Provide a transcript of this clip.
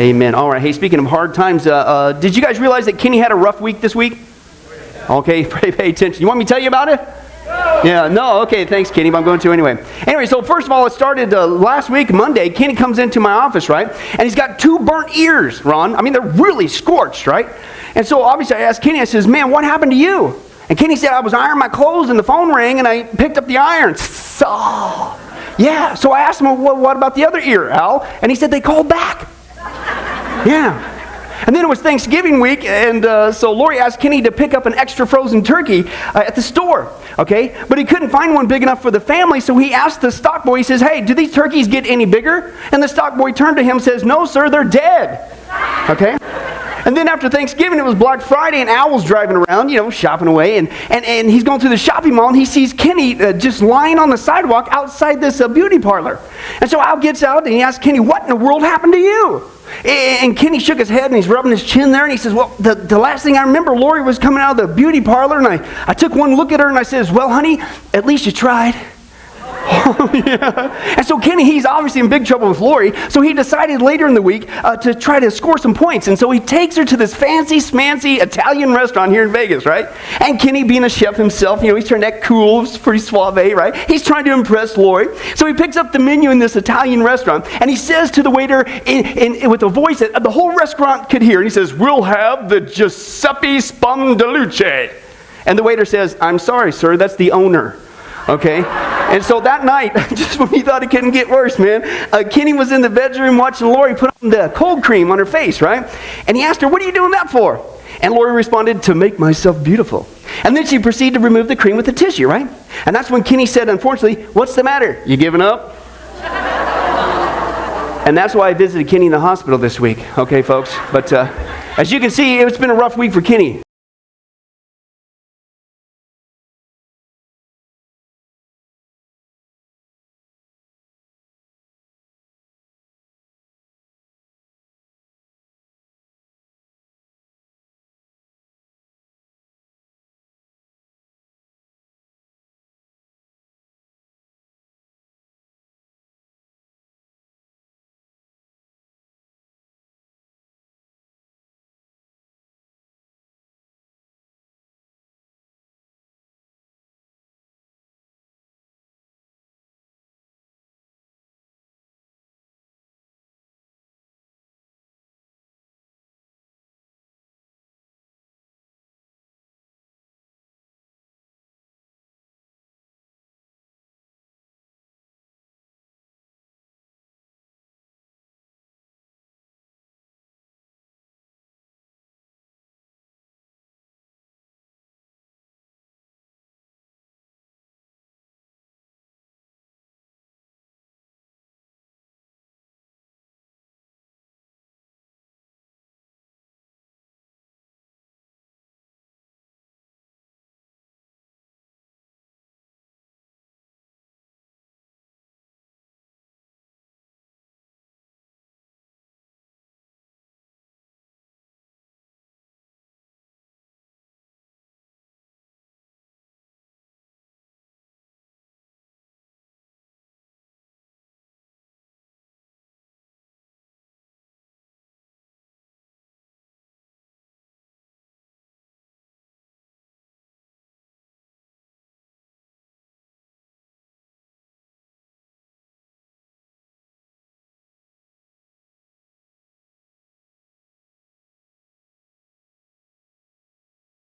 Amen. All right. Hey, speaking of hard times, did you guys realize that Kenny had a rough week this week? Okay, pay attention. You want me to tell you about it? Yeah, no, okay, thanks, Kenny, but I'm going to anyway. Anyway, so first of all, it started last week, Monday. Kenny comes into my office, right? And he's got 2 burnt ears, Ron. I mean, they're really scorched, right? And so obviously I asked Kenny, I says, man, what happened to you? And Kenny said, I was ironing my clothes and the phone rang and I picked up the iron. So, yeah, so I asked him, well, what about the other ear, Al? And he said, they called back. Yeah. And then it was Thanksgiving week, and so Lori asked Kenny to pick up an extra frozen turkey at the store, okay? But he couldn't find one big enough for the family, so he asked the stock boy, he says, hey, do these turkeys get any bigger? And the stock boy turned to him and says, no, sir, they're dead, okay? And then after Thanksgiving, it was Black Friday, and Al was driving around, shopping away, and he's going through the shopping mall, and he sees Kenny just lying on the sidewalk outside this beauty parlor. And so Al gets out, and he asks Kenny, what in the world happened to you? And Kenny shook his head, and he's rubbing his chin there, and he says, well, the last thing I remember, Lori was coming out of the beauty parlor, and I took one look at her, and I says, well, honey, at least you tried. Oh, yeah. And so Kenny, he's obviously in big trouble with Lori, so he decided later in the week to try to score some points. And so he takes her to this fancy, smancy Italian restaurant here in Vegas, right? And Kenny, being a chef himself, he's trying to act cool, pretty suave, right? He's trying to impress Lori. So he picks up the menu in this Italian restaurant, and he says to the waiter with a voice that the whole restaurant could hear, and he says, we'll have the Giuseppe Spandaluce. And the waiter says, I'm sorry, sir, that's the owner. Okay? And so that night, just when he thought it couldn't get worse, man, Kenny was in the bedroom watching Lori put on the cold cream on her face, right? And he asked her, what are you doing that for? And Lori responded, to make myself beautiful. And then she proceeded to remove the cream with a tissue, right? And that's when Kenny said, unfortunately, what's the matter? You giving up? And that's why I visited Kenny in the hospital this week, okay, folks? But as you can see, it's been a rough week for Kenny.